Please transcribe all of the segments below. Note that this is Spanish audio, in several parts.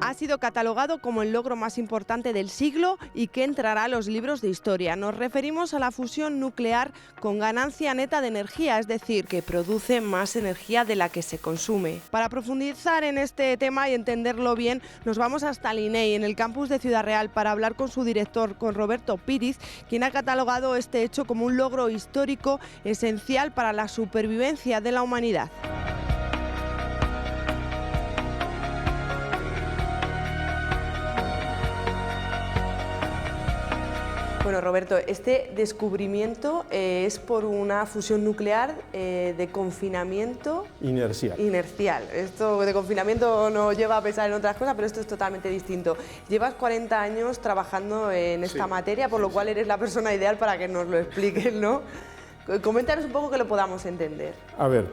Ha sido catalogado como el logro más importante del siglo y que entrará a los libros de historia. Nos referimos a la fusión nuclear con ganancia neta de energía, es decir, que produce más energía de la que se consume. Para profundizar en este tema y entenderlo bien, nos vamos hasta el INEI, en el campus de Ciudad Real, para hablar con su director, con Roberto Píriz, quien ha catalogado este hecho como un logro histórico esencial para la supervivencia de la humanidad. Bueno, Roberto, este descubrimiento es por una fusión nuclear de confinamiento inercial. Esto de confinamiento nos lleva a pensar en otras cosas, pero esto es totalmente distinto. Llevas 40 años trabajando en esta materia, por lo cual eres la persona ideal para que nos lo expliques, ¿no? Coméntanos un poco que lo podamos entender. A ver,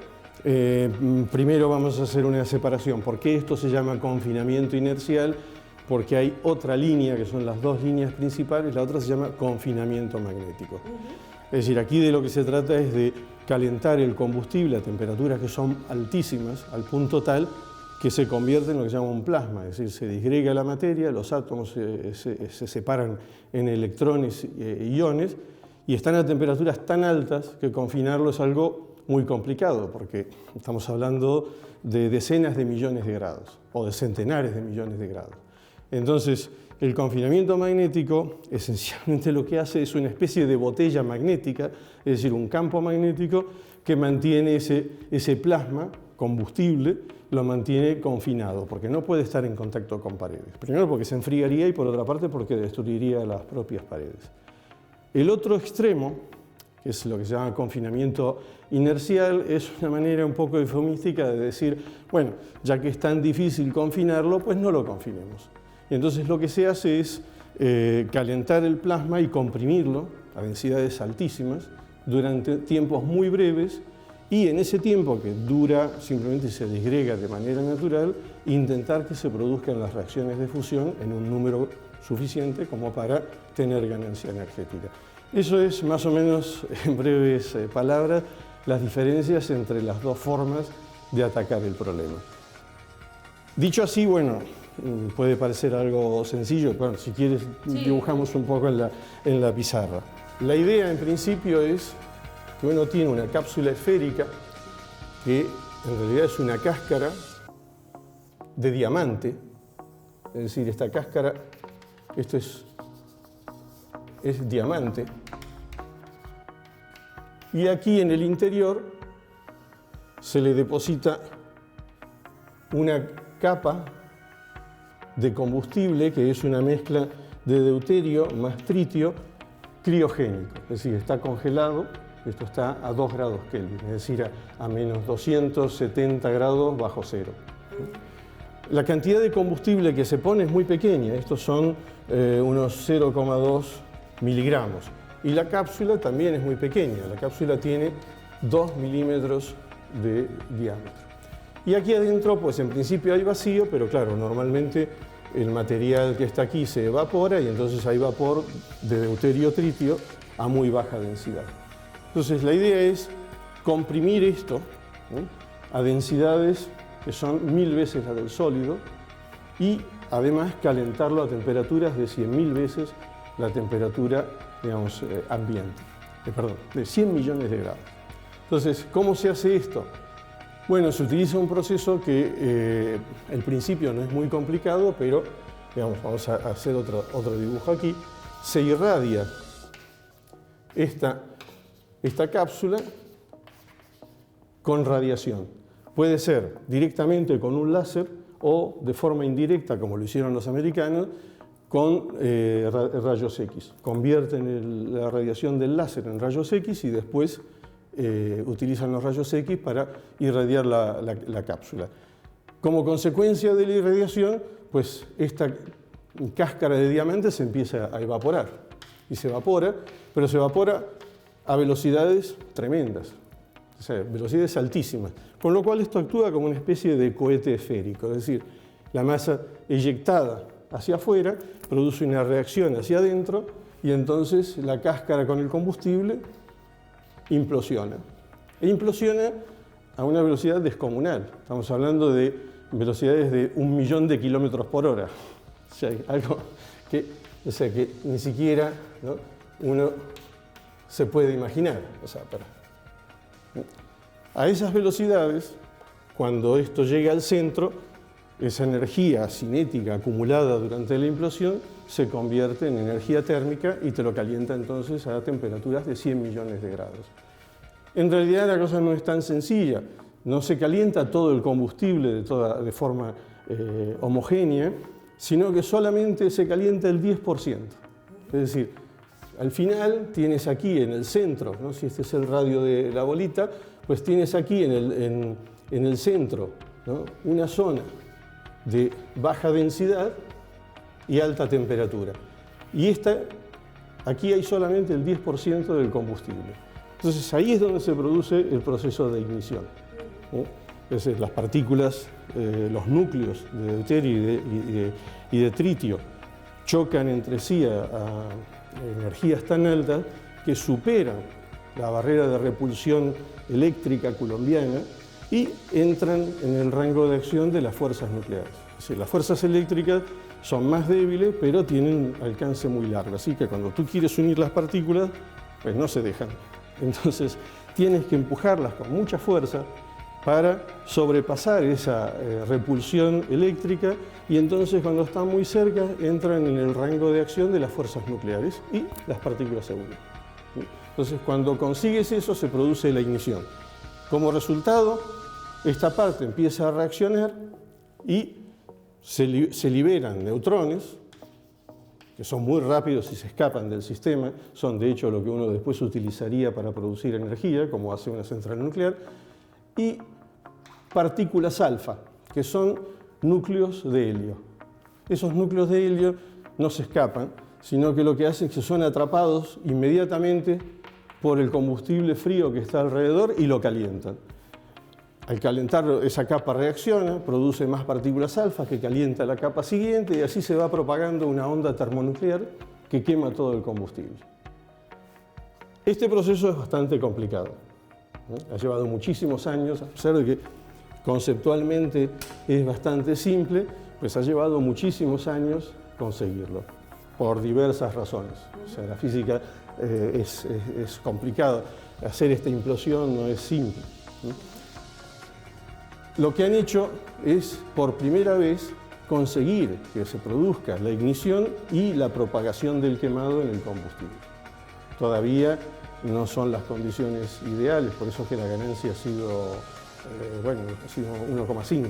primero vamos a hacer una separación. ¿Por qué esto se llama confinamiento inercial? Porque hay otra línea, que son las dos líneas principales, la otra se llama confinamiento magnético. Es decir, aquí de lo que se trata es de calentar el combustible a temperaturas que son altísimas, al punto tal que se convierte en lo que se llama un plasma, es decir, se disgrega la materia, los átomos se separan en electrones e iones, y están a temperaturas tan altas que confinarlo es algo muy complicado, porque estamos hablando de decenas de millones de grados, o de centenares de millones de grados. Entonces, el confinamiento magnético esencialmente lo que hace es una especie de botella magnética, es decir, un campo magnético que mantiene ese plasma combustible, lo mantiene confinado, porque no puede estar en contacto con paredes. Primero porque se enfriaría y por otra parte porque destruiría las propias paredes. El otro extremo, que es lo que se llama confinamiento inercial, es una manera un poco eufemística de decir, bueno, ya que es tan difícil confinarlo, pues no lo confinemos. Y entonces lo que se hace es calentar el plasma y comprimirlo a densidades altísimas durante tiempos muy breves, y en ese tiempo que dura, simplemente se disgrega de manera natural, intentar que se produzcan las reacciones de fusión en un número suficiente como para tener ganancia energética. Eso es más o menos, en breves palabras, las diferencias entre las dos formas de atacar el problema. Dicho así, bueno, puede parecer algo sencillo, bueno, si quieres dibujamos un poco en la pizarra. La idea en principio es que uno tiene una cápsula esférica que en realidad es una cáscara de diamante, es decir, esta cáscara, esto es diamante, y aquí en el interior se le deposita una capa de combustible que es una mezcla de deuterio más tritio criogénico, es decir, está congelado, esto está a 2 grados Kelvin, es decir, a menos 270 grados bajo cero. La cantidad de combustible que se pone es muy pequeña, estos son unos 0,2 miligramos, y la cápsula también es muy pequeña, la cápsula tiene 2 milímetros de diámetro. Y aquí adentro, pues en principio hay vacío, pero claro, normalmente el material que está aquí se evapora y entonces hay vapor de deuterio-tritio a muy baja densidad. Entonces la idea es comprimir esto, ¿no?, a densidades que son 1000 veces la del sólido, y además calentarlo a temperaturas de 100.000 veces la temperatura, digamos, ambiente, de 100 millones de grados. Entonces, ¿cómo se hace esto? Bueno, se utiliza un proceso que al principio no es muy complicado, pero digamos, vamos a hacer otro dibujo aquí. Se irradia esta cápsula con radiación. Puede ser directamente con un láser o de forma indirecta, como lo hicieron los americanos, con rayos X. Convierten la radiación del láser en rayos X y después utilizan los rayos X para irradiar la cápsula. Como consecuencia de la irradiación, pues esta cáscara de diamante se empieza a evaporar. Y se evapora, pero se evapora a velocidades tremendas, o sea, velocidades altísimas. Con lo cual esto actúa como una especie de cohete esférico, es decir, la masa eyectada hacia afuera produce una reacción hacia adentro y entonces la cáscara con el combustible implosiona. E implosiona a una velocidad descomunal. Estamos hablando de velocidades de 1.000.000 de kilómetros por hora. O sea, algo que ni siquiera, ¿no?, uno se puede imaginar. O sea, a esas velocidades, cuando esto llega al centro, esa energía cinética acumulada durante la implosión se convierte en energía térmica y te lo calienta entonces a temperaturas de 100 millones de grados. En realidad la cosa no es tan sencilla. No se calienta todo el combustible de forma homogénea, sino que solamente se calienta el 10%. Es decir, al final tienes aquí en el centro, ¿no?, si este es el radio de la bolita, pues tienes aquí en el centro, ¿no?, una zona de baja densidad y alta temperatura. Y aquí hay solamente el 10% del combustible. Entonces ahí es donde se produce el proceso de ignición. Es decir, las partículas, los núcleos de deuterio y de tritio chocan entre sí a energías tan altas que superan la barrera de repulsión eléctrica coulombiana y entran en el rango de acción de las fuerzas nucleares. Es decir, las fuerzas eléctricas son más débiles, pero tienen un alcance muy largo. Así que cuando tú quieres unir las partículas, pues no se dejan. Entonces tienes que empujarlas con mucha fuerza para sobrepasar esa repulsión eléctrica, y entonces cuando están muy cerca entran en el rango de acción de las fuerzas nucleares y las partículas se unen. Entonces cuando consigues eso se produce la ignición. Como resultado, esta parte empieza a reaccionar y se liberan neutrones, que son muy rápidos y se escapan del sistema, son de hecho lo que uno después utilizaría para producir energía, como hace una central nuclear, y partículas alfa, que son núcleos de helio. Esos núcleos de helio no se escapan, sino que lo que hacen es que son atrapados inmediatamente por el combustible frío que está alrededor y lo calientan. Al calentar, esa capa reacciona, produce más partículas alfa que calienta la capa siguiente, y así se va propagando una onda termonuclear que quema todo el combustible. Este proceso es bastante complicado. Ha llevado muchísimos años, a pesar de que conceptualmente es bastante simple, pues ha llevado muchísimos años conseguirlo, por diversas razones. O sea, la física es complicada, hacer esta implosión no es simple. Lo que han hecho es, por primera vez, conseguir que se produzca la ignición y la propagación del quemado en el combustible. Todavía no son las condiciones ideales, por eso es que la ganancia ha sido, ha sido 1,5,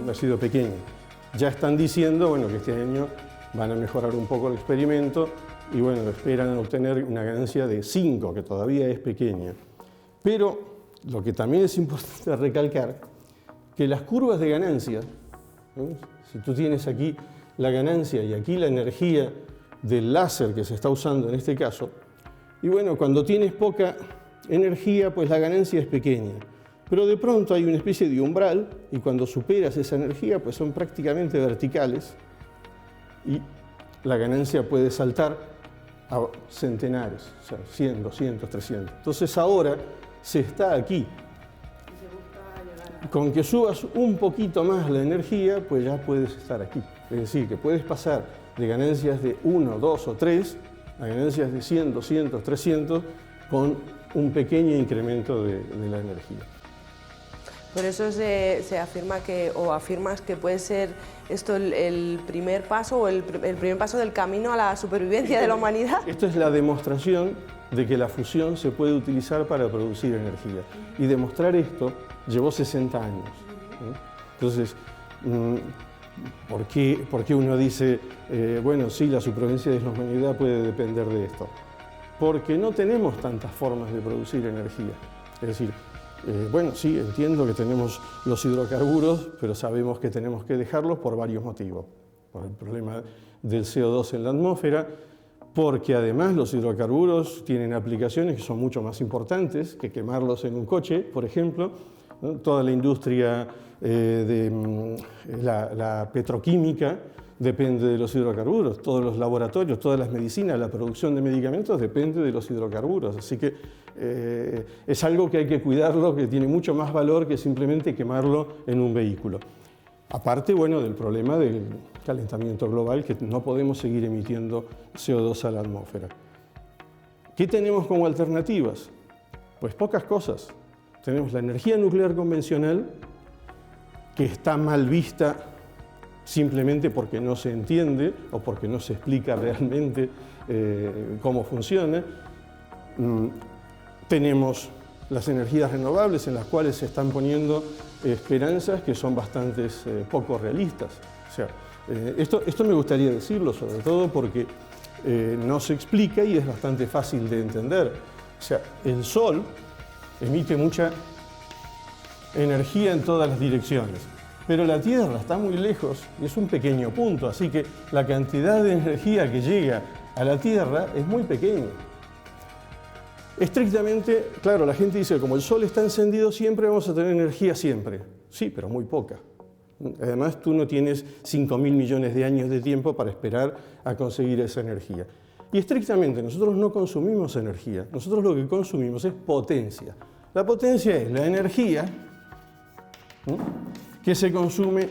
ha sido pequeña. Ya están diciendo, que este año van a mejorar un poco el experimento y, esperan obtener una ganancia de 5, que todavía es pequeña. Pero lo que también es importante recalcar, que las curvas de ganancia, si tú tienes aquí la ganancia y aquí la energía del láser que se está usando en este caso, y cuando tienes poca energía, pues la ganancia es pequeña. Pero de pronto hay una especie de umbral, y cuando superas esa energía, pues son prácticamente verticales, y la ganancia puede saltar a centenares, o sea, 100, 200, 300. Entonces ahora se está aquí. Con que subas un poquito más la energía, pues ya puedes estar aquí. Es decir, que puedes pasar de ganancias de 1, 2 o 3 a ganancias de 100, 200, 300 con un pequeño incremento de la energía. Por eso se afirma afirmas que puede ser esto el primer paso o el primer paso del camino a la supervivencia de la humanidad. Esto es la demostración de que la fusión se puede utilizar para producir energía. Y demostrar esto llevó 60 años. Entonces, ¿por qué uno dice, sí, la supervivencia de la humanidad puede depender de esto? Porque no tenemos tantas formas de producir energía. Es decir, sí, entiendo que tenemos los hidrocarburos, pero sabemos que tenemos que dejarlos por varios motivos. Por el problema del CO2 en la atmósfera, porque además los hidrocarburos tienen aplicaciones que son mucho más importantes que quemarlos en un coche, por ejemplo. Toda la industria la petroquímica depende de los hidrocarburos, todos los laboratorios, todas las medicinas, la producción de medicamentos depende de los hidrocarburos, así que es algo que hay que cuidarlo, que tiene mucho más valor que simplemente quemarlo en un vehículo. Aparte, bueno, del problema del calentamiento global, que no podemos seguir emitiendo CO2 a la atmósfera. ¿Qué tenemos como alternativas? Pues pocas cosas. Tenemos la energía nuclear convencional, que está mal vista simplemente porque no se entiende o porque no se explica realmente cómo funciona. Tenemos las energías renovables, en las cuales se están poniendo esperanzas que son bastante poco realistas. O sea, esto me gustaría decirlo, sobre todo porque no se explica y es bastante fácil de entender. O sea, el Sol emite mucha energía en todas las direcciones, pero la Tierra está muy lejos y es un pequeño punto, así que la cantidad de energía que llega a la Tierra es muy pequeña. Estrictamente, claro, la gente dice, como el Sol está encendido siempre, vamos a tener energía siempre. Sí, pero muy poca. Además, tú no tienes 5.000 millones de años de tiempo para esperar a conseguir esa energía. Y estrictamente, nosotros no consumimos energía, nosotros lo que consumimos es potencia. La potencia es la energía que se consume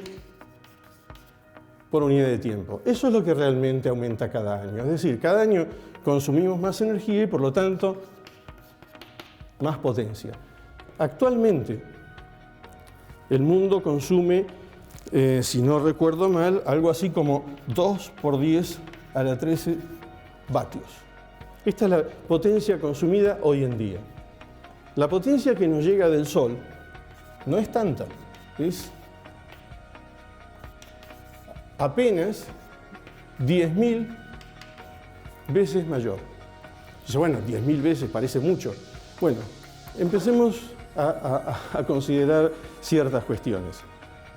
por unidad de tiempo. Eso es lo que realmente aumenta cada año. Es decir, cada año consumimos más energía y por lo tanto más potencia. Actualmente el mundo consume, si no recuerdo mal, algo así como 2 por 10 a la 13 vatios. Esta es la potencia consumida hoy en día. La potencia que nos llega del Sol no es tanta, es apenas 10.000 veces mayor. Dice, bueno, 10.000 veces parece mucho. Bueno, empecemos a considerar ciertas cuestiones.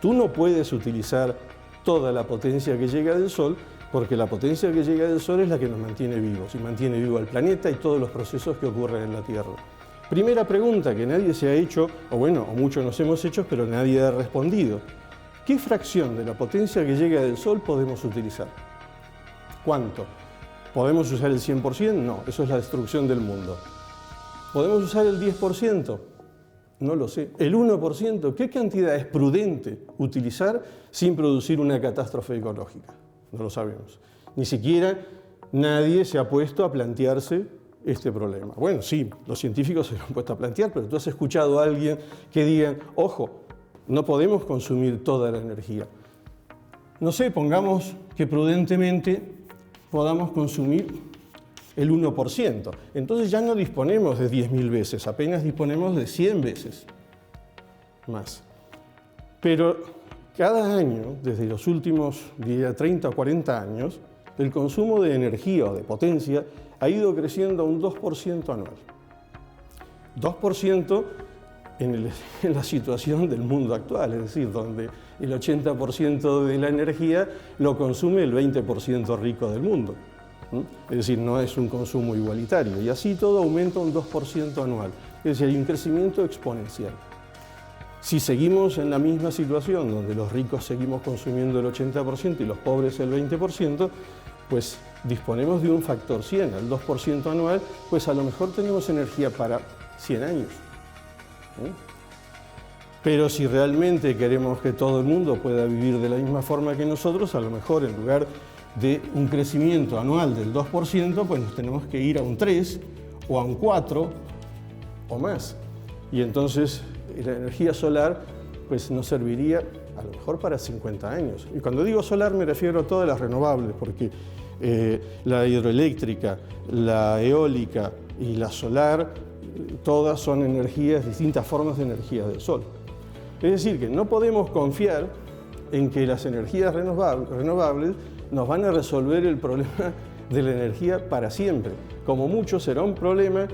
Tú no puedes utilizar toda la potencia que llega del Sol, porque la potencia que llega del Sol es la que nos mantiene vivos, y mantiene vivo al planeta y todos los procesos que ocurren en la Tierra. Primera pregunta que nadie se ha hecho, o bueno, o muchos nos hemos hecho, pero nadie ha respondido. ¿Qué fracción de la potencia que llega del Sol podemos utilizar? ¿Cuánto? ¿Podemos usar el 100%? No, eso es la destrucción del mundo. ¿Podemos usar el 10%? No lo sé. ¿El 1%? ¿Qué cantidad es prudente utilizar sin producir una catástrofe ecológica? No lo sabemos. Ni siquiera nadie se ha puesto a plantearse este problema. Bueno, sí, los científicos se lo han puesto a plantear, pero tú has escuchado a alguien que diga, ojo, no podemos consumir toda la energía. No sé, pongamos que prudentemente podamos consumir el 1%. Entonces ya no disponemos de 10.000 veces, apenas disponemos de 100 veces más. Pero cada año, desde los últimos 30 o 40 años, el consumo de energía o de potencia ha ido creciendo a un 2% anual. 2% en la situación del mundo actual, es decir, donde el 80% de la energía lo consume el 20% rico del mundo. Es decir, no es un consumo igualitario. Y así todo aumenta un 2% anual. Es decir, hay un crecimiento exponencial. Si seguimos en la misma situación, donde los ricos seguimos consumiendo el 80% y los pobres el 20%, pues disponemos de un factor 100, al 2% anual, pues a lo mejor tenemos energía para 100 años. Pero si realmente queremos que todo el mundo pueda vivir de la misma forma que nosotros, a lo mejor en lugar de un crecimiento anual del 2%, pues nos tenemos que ir a un 3 o a un 4 o más. Y entonces la energía solar pues nos serviría a lo mejor para 50 años. Y cuando digo solar me refiero a todas las renovables, porque la hidroeléctrica, la eólica y la solar, todas son energías, distintas formas de energía del sol. Es decir, que no podemos confiar en que las energías renovables nos van a resolver el problema de la energía para siempre. Como mucho será un problema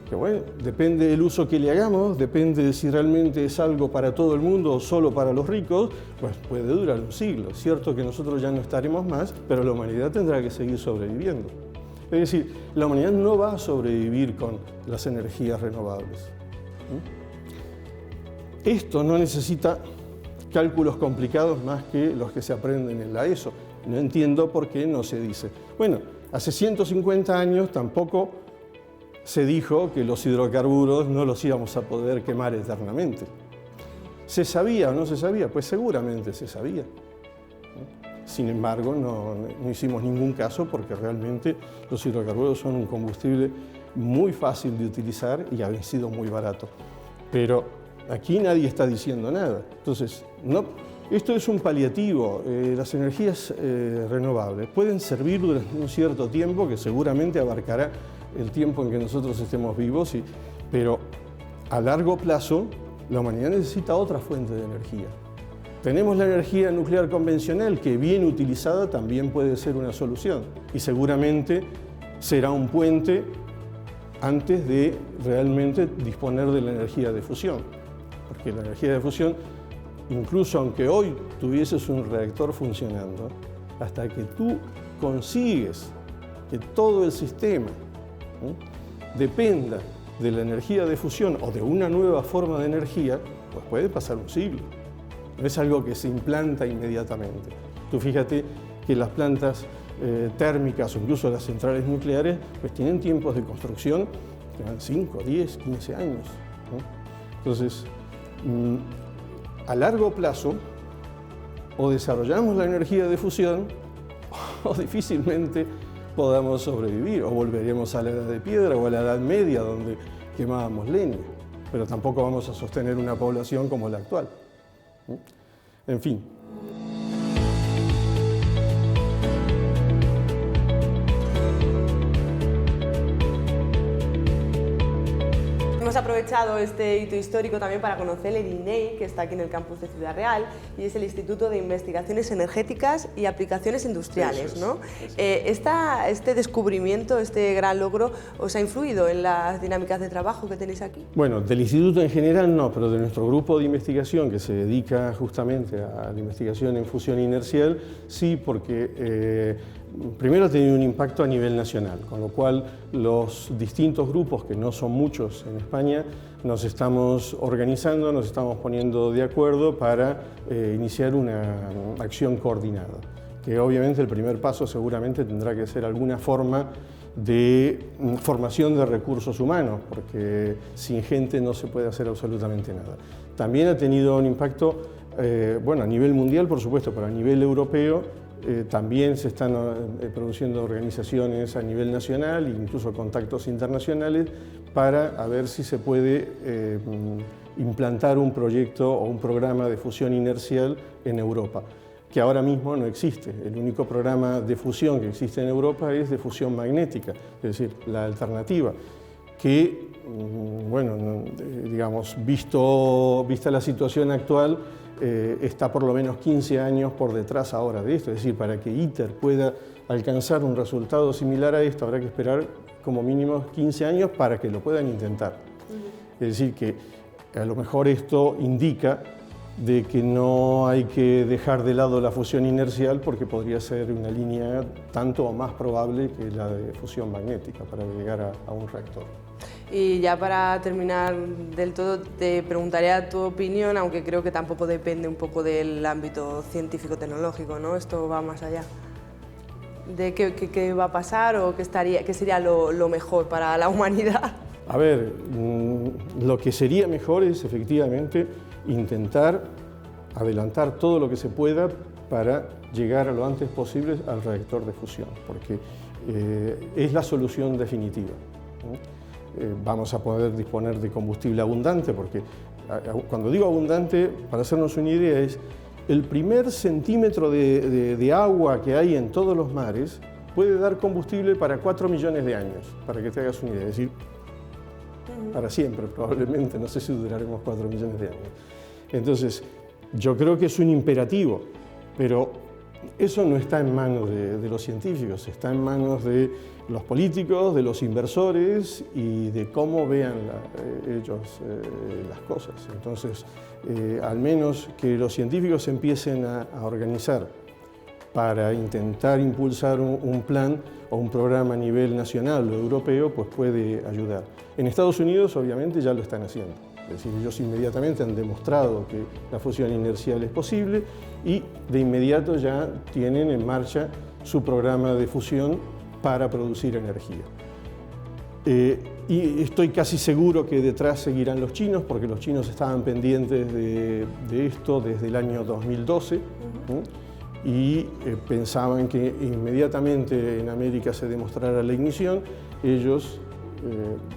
que, bueno, depende del uso que le hagamos, depende de si realmente es algo para todo el mundo o solo para los ricos, pues puede durar un siglo. Es cierto que nosotros ya no estaremos más, pero la humanidad tendrá que seguir sobreviviendo. Es decir, la humanidad no va a sobrevivir con las energías renovables. Esto no necesita cálculos complicados más que los que se aprenden en la ESO. No entiendo por qué no se dice. Bueno, hace 150 años tampoco se dijo que los hidrocarburos no los íbamos a poder quemar eternamente. ¿Se sabía o no se sabía? Pues seguramente se sabía. Sin embargo, no hicimos ningún caso porque realmente los hidrocarburos son un combustible muy fácil de utilizar y ha sido muy barato. Pero aquí nadie está diciendo nada. Entonces, esto es un paliativo. Las energías renovables pueden servir durante un cierto tiempo que seguramente abarcará el tiempo en que nosotros estemos vivos, pero a largo plazo la humanidad necesita otra fuente de energía. Tenemos la energía nuclear convencional que bien utilizada también puede ser una solución y seguramente será un puente antes de realmente disponer de la energía de fusión. Porque la energía de fusión, incluso aunque hoy tuvieses un reactor funcionando, hasta que tú consigues que todo el sistema dependa de la energía de fusión o de una nueva forma de energía, pues puede pasar un siglo. No es algo que se implanta inmediatamente. Tú fíjate que las plantas térmicas o incluso las centrales nucleares pues tienen tiempos de construcción que van 5, 10, 15 años, ¿no? Entonces, a largo plazo, o desarrollamos la energía de fusión o difícilmente podamos sobrevivir, o volveremos a la edad de piedra o a la edad media donde quemábamos leña, pero tampoco vamos a sostener una población como la actual. En fin. Hemos aprovechado este hito histórico también para conocer el INEI, que está aquí en el campus de Ciudad Real, y es el Instituto de Investigaciones Energéticas y Aplicaciones Industriales, ¿no? Este descubrimiento, este gran logro, ¿os ha influido en las dinámicas de trabajo que tenéis aquí? Bueno, del instituto en general no, pero de nuestro grupo de investigación que se dedica justamente a la investigación en fusión inercial, sí, porque primero ha tenido un impacto a nivel nacional, con lo cual los distintos grupos, que no son muchos en España, nos estamos organizando, nos estamos poniendo de acuerdo para iniciar una acción coordinada, que obviamente el primer paso seguramente tendrá que ser alguna forma de formación de recursos humanos, porque sin gente no se puede hacer absolutamente nada. También ha tenido un impacto, bueno, a nivel mundial, por supuesto, pero a nivel europeo, también se están produciendo organizaciones a nivel nacional e incluso contactos internacionales para ver si se puede implantar un proyecto o un programa de fusión inercial en Europa, que ahora mismo no existe. El único programa de fusión que existe en Europa es de fusión magnética, es decir, la alternativa, que, bueno, digamos, vista la situación actual, está por lo menos 15 años por detrás ahora de esto. Es decir, para que ITER pueda alcanzar un resultado similar a esto, habrá que esperar como mínimo 15 años para que lo puedan intentar. Es decir, que a lo mejor esto indica de que no hay que dejar de lado la fusión inercial porque podría ser una línea tanto o más probable que la de fusión magnética para llegar a un reactor. Y ya para terminar del todo, te preguntaría tu opinión, aunque creo que tampoco depende un poco del ámbito científico-tecnológico, ¿no? Esto va más allá. ¿De qué va a pasar o qué sería lo mejor para la humanidad? A ver, lo que sería mejor es efectivamente intentar adelantar todo lo que se pueda para llegar a lo antes posible al reactor de fusión, porque es la solución definitiva, ¿no? Vamos a poder disponer de combustible abundante, porque cuando digo abundante, para hacernos una idea, es el primer centímetro de agua que hay en todos los mares puede dar combustible para 4 millones de años, para que te hagas una idea, es decir, para siempre probablemente, no sé si duraremos 4 millones de años. Entonces, yo creo que es un imperativo, pero eso no está en manos de los científicos, está en manos de los políticos, de los inversores y de cómo vean ellos las cosas. Entonces, al menos que los científicos empiecen a organizar para intentar impulsar un plan o un programa a nivel nacional o europeo, pues puede ayudar. En Estados Unidos, obviamente, ya lo están haciendo. Es decir, ellos inmediatamente han demostrado que la fusión inercial es posible y de inmediato ya tienen en marcha su programa de fusión para producir energía. Y estoy casi seguro que detrás seguirán los chinos, porque los chinos estaban pendientes de esto desde el año 2012, y pensaban que inmediatamente en América se demostrara la ignición. Ellos,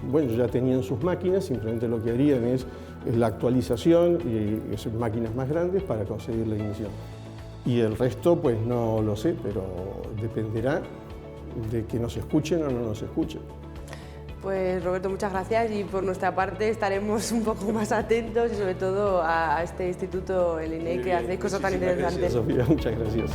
bueno, ya tenían sus máquinas, simplemente lo que harían es la actualización y esas máquinas más grandes para conseguir la ignición. Y el resto, pues no lo sé, pero dependerá de que nos escuchen o no nos escuchen. Pues Roberto, muchas gracias, y por nuestra parte estaremos un poco más atentos y sobre todo a este instituto, el INEI, que hacéis cosas tan interesantes. Gracias, Sofía, muchas gracias.